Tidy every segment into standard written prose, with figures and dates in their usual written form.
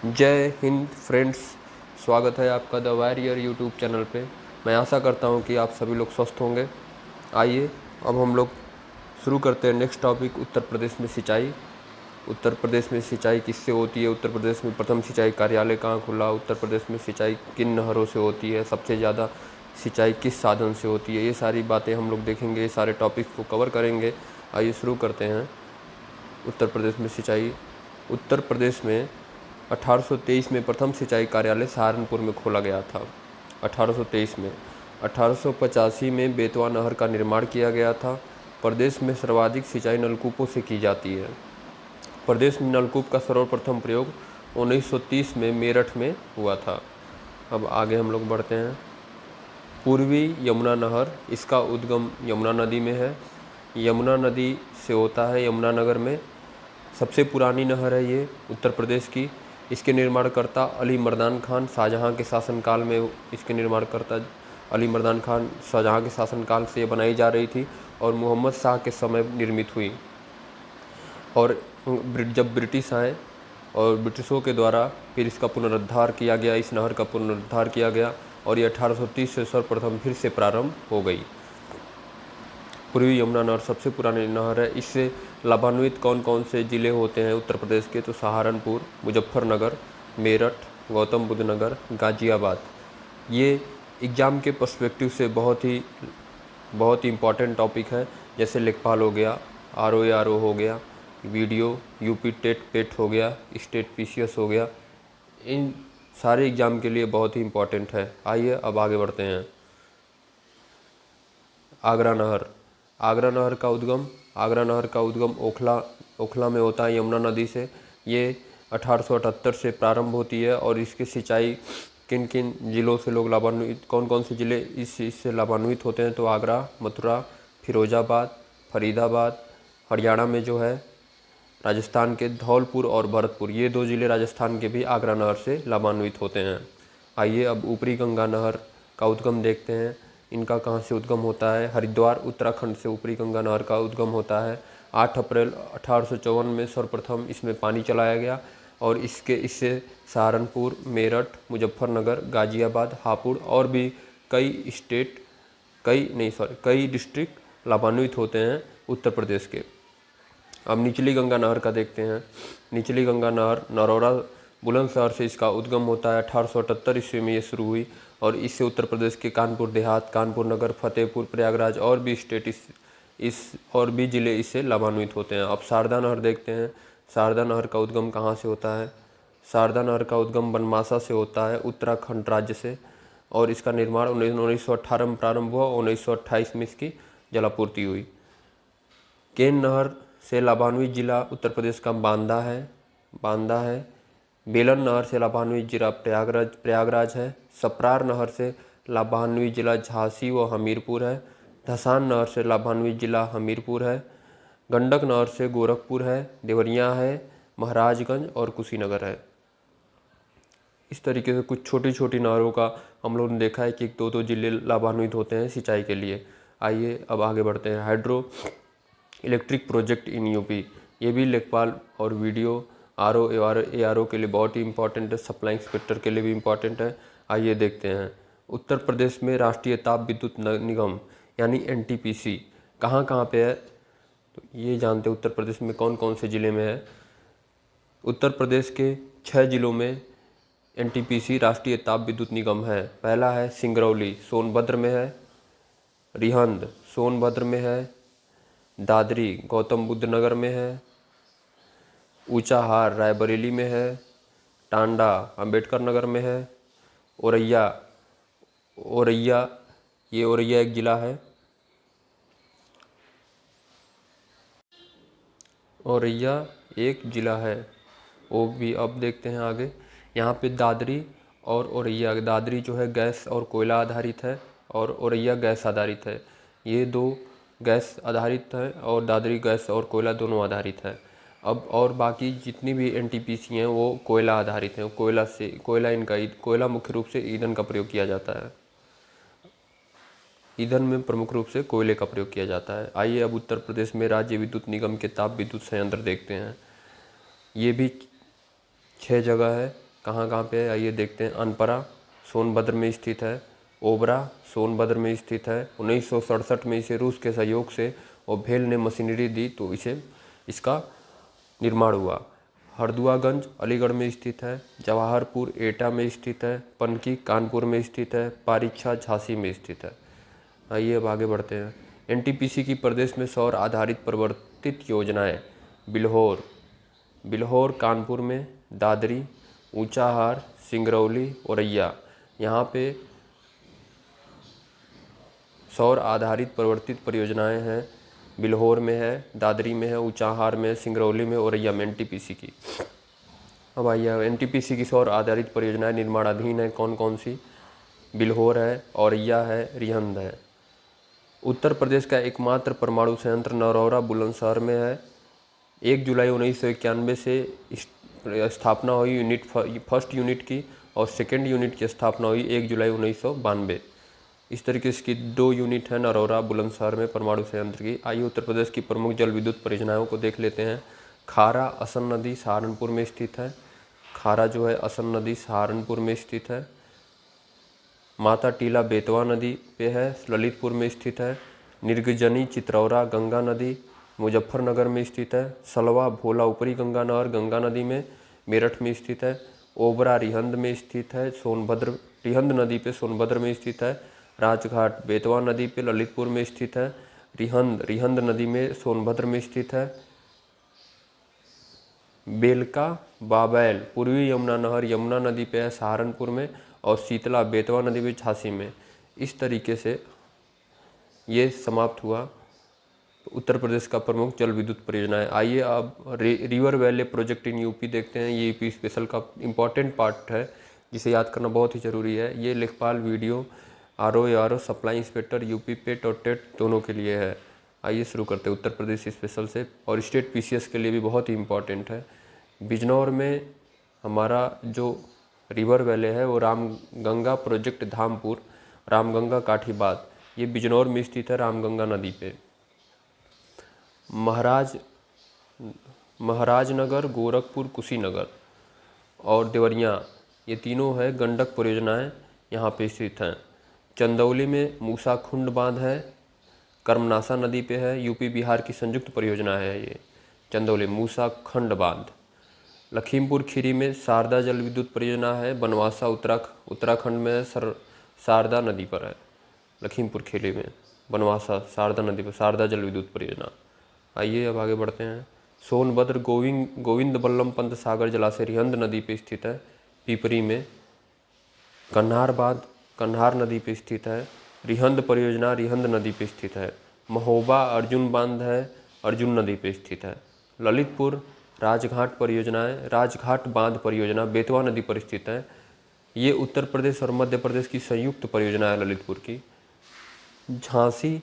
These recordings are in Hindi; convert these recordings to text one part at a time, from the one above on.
जय हिंद फ्रेंड्स, स्वागत है आपका द वॉरियर यूट्यूब चैनल पे। मैं आशा करता हूँ कि आप सभी लोग स्वस्थ होंगे। आइए अब हम लोग शुरू करते हैं नेक्स्ट टॉपिक, उत्तर प्रदेश में सिंचाई। उत्तर प्रदेश में सिंचाई किससे होती है, उत्तर प्रदेश में प्रथम सिंचाई कार्यालय कहाँ खुला, उत्तर प्रदेश में सिंचाई किन नहरों से होती है, सबसे ज़्यादा सिंचाई किस साधन से होती है, ये सारी बातें हम लोग देखेंगे, ये सारे टॉपिक्स को कवर करेंगे। आइए शुरू करते हैं। उत्तर प्रदेश में सिंचाई। उत्तर प्रदेश में 1823 में प्रथम सिंचाई कार्यालय सहारनपुर में खोला गया था। 1823 में 1885 में बेतवा नहर का निर्माण किया गया था। प्रदेश में सर्वाधिक सिंचाई नलकूपों से की जाती है। प्रदेश में नलकूप का सर्वप्रथम प्रयोग 1930 में मेरठ में हुआ था। अब आगे हम लोग बढ़ते हैं। पूर्वी यमुना नहर, इसका उद्गम यमुना नदी में है। यमुना नदी से होता है यमुनानगर में। सबसे पुरानी नहर है ये उत्तर प्रदेश की। इसके निर्माणकर्ता अली मर्दान खान, शाहजहाँ के शासनकाल में इसके निर्माणकर्ता अली मर्दान खान, शाहजहाँ के शासनकाल से ये बनाई जा रही थी और मोहम्मद शाह के समय निर्मित हुई। और जब ब्रिटिश आए और ब्रिटिशों के द्वारा फिर इसका पुनरुद्धार किया गया, इस नहर का पुनरुद्धार किया गया और ये 1830 से सर्वप्रथम फिर से प्रारंभ हो गई। पूर्वी यमुना नहर सबसे पुरानी नहर है। इससे लाभान्वित कौन कौन से ज़िले होते हैं उत्तर प्रदेश के, तो सहारनपुर, मुजफ्फरनगर, मेरठ, गौतम बुद्ध नगर, गाज़ियाबाद। ये एग्ज़ाम के पर्सपेक्टिव से बहुत ही इम्पॉर्टेंट टॉपिक है। जैसे लेखपाल हो गया, आर ओ हो गया, वीडियो, यूपी टेट पेट हो गया, स्टेट पीसीएस हो गया, इन सारे एग्ज़ाम के लिए बहुत ही इम्पॉर्टेंट है। आइए अब आगे बढ़ते हैं। आगरा नहर। आगरा नहर का उद्गम ओखला में होता है यमुना नदी से। ये 1878 से प्रारंभ होती है और इसकी सिंचाई किन किन ज़िलों से लोग लाभान्वित, कौन कौन से ज़िले इससे लाभान्वित होते हैं, तो आगरा, मथुरा, फिरोज़ाबाद, फरीदाबाद। हरियाणा में जो है राजस्थान के धौलपुर और भरतपुर, ये 2 ज़िले राजस्थान के भी आगरा नहर से लाभान्वित होते हैं। आइए अब ऊपरी गंगा नहर का उद्गम देखते हैं। इनका कहाँ से उद्गम होता है, हरिद्वार उत्तराखंड से ऊपरी गंगा नहर का उद्गम होता है। 8 अप्रैल 1854 में सर्वप्रथम इसमें पानी चलाया गया और इससे सहारनपुर, मेरठ, मुजफ्फरनगर, गाज़ियाबाद, हापुड़ और भी कई डिस्ट्रिक्ट लाभान्वित होते हैं उत्तर प्रदेश के। अब निचली गंगा नहर का देखते हैं। निचली गंगा नहर नरौरा बुलंदशहर से इसका उद्गम होता है। 1878 ईस्वी में ये शुरू हुई और इससे उत्तर प्रदेश के कानपुर देहात, कानपुर नगर, फतेहपुर, प्रयागराज और भी और भी ज़िले इससे लाभान्वित होते हैं। अब शारदा नहर देखते हैं। शारदा नहर का उद्गम कहाँ से होता है? शारदा नहर का उद्गम बनमासा से होता है, उत्तराखंड राज्य से, और इसका निर्माण 1918 में प्रारंभ हुआ। 1928 में इसकी जलापूर्ति हुई। केन नहर से लाभान्वित जिला उत्तर प्रदेश का बांदा है। बेलन नहर से लाभान्वित जिला प्रयागराज है। सप्रार नहर से लाभान्वित जिला झांसी व हमीरपुर है। धसान नहर से लाभान्वित जिला हमीरपुर है। गंडक नहर से गोरखपुर है, देवरिया है, महाराजगंज और कुशीनगर है। इस तरीके से कुछ छोटी छोटी नहरों का हम लोगों ने देखा है कि 2-2 जिले लाभान्वित होते हैं सिंचाई के लिए। आइए अब आगे बढ़ते हैं। Hydroelectric project in UP, ये भी लेखपाल और वीडियो, आर ओ के लिए बहुत ही इंपॉर्टेंट है, सप्लाई इंस्पेक्टर के लिए भी इम्पॉर्टेंट है। आइए देखते हैं। उत्तर प्रदेश में राष्ट्रीय ताप विद्युत निगम यानी एनटीपीसी कहाँ कहाँ पे है, तो ये जानते हैं उत्तर प्रदेश में कौन कौन से ज़िले में है। उत्तर प्रदेश के 6 ज़िलों में एनटीपीसी राष्ट्रीय ताप विद्युत निगम है। पहला है सिंगरौली, सोनभद्र में है। रिहंद सोनभद्र में है। दादरी गौतम बुद्ध नगर में है। ऊंचाहार रायबरेली में है। टांडा अंबेडकर नगर में है। औरैया औरैया एक ज़िला है। औरैया एक ज़िला है, वो भी अब देखते हैं आगे। यहाँ पे दादरी और औरैया, दादरी जो है गैस और कोयला आधारित है और औरैया गैस आधारित है। ये 2 गैस आधारित है और दादरी गैस और कोयला दोनों आधारित है। अब और बाकी जितनी भी एनटीपीसी हैं वो कोयला आधारित हैं। कोयला मुख्य रूप से ईंधन का प्रयोग किया जाता है। ईंधन में प्रमुख रूप से कोयले का प्रयोग किया जाता है। आइए अब उत्तर प्रदेश में राज्य विद्युत निगम के ताप विद्युत संयंत्र देखते हैं। ये भी 6 जगह है। कहाँ कहाँ पे है आइए देखते हैं। अनपरा सोनभद्र में स्थित है। ओबरा सोनभद्र में स्थित है। 1967 में इसे रूस के सहयोग से और भेल ने मशीनरी दी तो इसका निर्माण हुआ। हरदुआगंज अलीगढ़ में स्थित है। जवाहरपुर एटा में स्थित है। पनकी कानपुर में स्थित है। पारीक्षा झांसी में स्थित है। आइए अब आगे बढ़ते हैं। एनटीपीसी की प्रदेश में सौर आधारित परिवर्तित योजनाएं। बिल्हौर कानपुर में, दादरी, ऊंचाहार, सिंगरौली, औरैया, यहाँ पे सौर आधारित परिवर्तित परियोजनाएं हैं। बिल्हौर में है, दादरी में है, ऊंचाहार में, सिंगरौली में, औरैया में एनटीपीसी की। अब आइए एनटीपीसी की सौर आधारित परियोजनाएं निर्माणाधीन है कौन कौन सी। बिल्हौर है, औरैया है, रिहंद है। उत्तर प्रदेश का एकमात्र परमाणु संयंत्र नरौरा बुलंदशहर में है। 1 जुलाई 1991 से स्थापना हुई फर्स्ट यूनिट की और सेकेंड यूनिट की स्थापना हुई 1 जुलाई 1992। इस तरीके से की 2 यूनिट है नरौरा बुलंदशहर में परमाणु संयंत्र की। आइए उत्तर प्रदेश की प्रमुख जल विद्युत परियोजनाओं को देख लेते हैं। खारा असम नदी सहारनपुर में स्थित है। खारा जो है असम नदी सहारनपुर में स्थित है। माता टीला बेतवा नदी पे है, ललितपुर में स्थित है। निर्गजनी चित्रौरा गंगा नदी मुजफ्फरनगर में स्थित है। सलवा भोला ऊपरी गंगा नहर गंगा नदी में मेरठ में स्थित है। ओबरा रिहंद में स्थित है। सोनभद्र रिहंद नदी पे सोनभद्र में स्थित है। राजघाट बेतवा नदी पे ललितपुर में स्थित है। रिहंद नदी में सोनभद्र में स्थित है। बेलका बाबैल पूर्वी यमुना नहर यमुना नदी पे है सहारनपुर में और शीतला बेतवा नदी पे झांसी में। इस तरीके से ये समाप्त हुआ उत्तर प्रदेश का प्रमुख जल विद्युत परियोजनाएं। आइए अब river valley project in UP देखते हैं। ये यूपी स्पेशल का इम्पॉर्टेंट पार्ट है जिसे याद करना बहुत ही ज़रूरी है। ये लेखपाल VDO RO supply inspector UP PET और टेट दोनों के लिए है। आइए शुरू करते हैं उत्तर प्रदेश स्पेशल से और स्टेट पीसीएस के लिए भी बहुत ही इम्पॉर्टेंट है। बिजनौर में हमारा जो रिवर वैली है वो रामगंगा प्रोजेक्ट धामपुर रामगंगा काठीबाद ये बिजनौर में स्थित है रामगंगा नदी पे। महाराजनगर गोरखपुर कुशीनगर और देवरिया ये तीनों है गंडक परियोजनाएं यहाँ पे स्थित हैं। चंदौली में मूसा खुंड बांध है, कर्मनासा नदी पे है। यूपी बिहार की संयुक्त परियोजना है ये चंदौली मूसा खंड बांध। लखीमपुर खीरी में शारदा जल विद्युत परियोजना है। बनवासा उत्तराखंड में शारदा नदी पर है। लखीमपुर खीरी में बनवासा शारदा नदी पर शारदा जल विद्युत परियोजना। आइए अब आगे बढ़ते हैं। सोनभद्र गोविंद बल्लभ पंत सागर जलाशय रिहंद नदी पे स्थित है पिपरी में। कन्हार बांध कन्हार नदी पे स्थित है। रिहंद परियोजना रिहंद नदी पे स्थित है। महोबा अर्जुन बांध है अर्जुन नदी पे स्थित है। ललितपुर राजघाट परियोजनाएं राजघाट बांध परियोजना बेतवा नदी पर स्थित है। ये उत्तर प्रदेश और मध्य प्रदेश की संयुक्त परियोजना है ललितपुर की। झांसी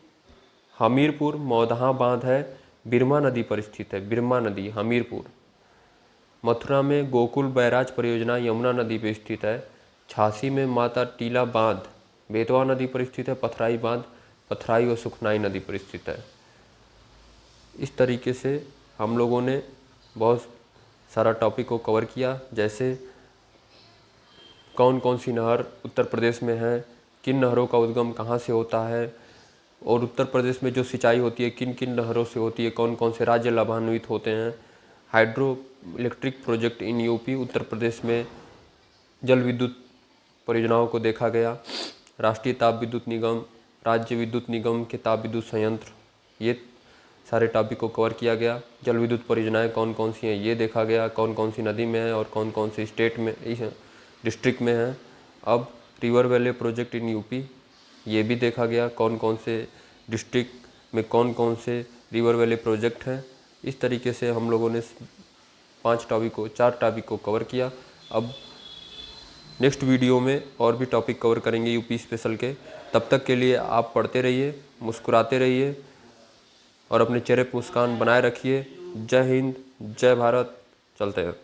हमीरपुर मौदहा बांध है बिरमा नदी पर स्थित है। बिरमा नदी हमीरपुर। मथुरा में गोकुल बैराज परियोजना यमुना नदी पर स्थित है। झांसी में माता टीला बांध बेतवा नदी पर स्थित है। पथराई बांध पथराई और सुखनाई नदी पर स्थित है। इस तरीके से हम लोगों ने बहुत सारा टॉपिक को कवर किया, जैसे कौन कौन सी नहर उत्तर प्रदेश में है, किन नहरों का उद्गम कहाँ से होता है और उत्तर प्रदेश में जो सिंचाई होती है किन किन नहरों से होती है, कौन कौन से राज्य लाभान्वित होते हैं। Hydroelectric project in UP Uttar Pradesh में जल विद्युत परियोजनाओं को देखा गया। राष्ट्रीय ताप विद्युत निगम, राज्य विद्युत निगम के ताप विद्युत संयंत्र, ये सारे टॉपिक को कवर किया गया। जल विद्युत परियोजनाएं कौन कौन सी हैं ये देखा गया, कौन कौन सी नदी में है और कौन कौन सी स्टेट में डिस्ट्रिक्ट में है। अब river valley project in UP ये भी देखा गया, कौन कौन से डिस्ट्रिक्ट में कौन कौन से रिवर वैली प्रोजेक्ट हैं। इस तरीके से हम लोगों ने 4 टॉपिक को कवर किया। अब नेक्स्ट वीडियो में और भी टॉपिक कवर करेंगे यूपी स्पेशल के। तब तक के लिए आप पढ़ते रहिए, मुस्कुराते रहिए और अपने चेहरे पर मुस्कान बनाए रखिए। जय हिंद, जय भारत। चलते हैं।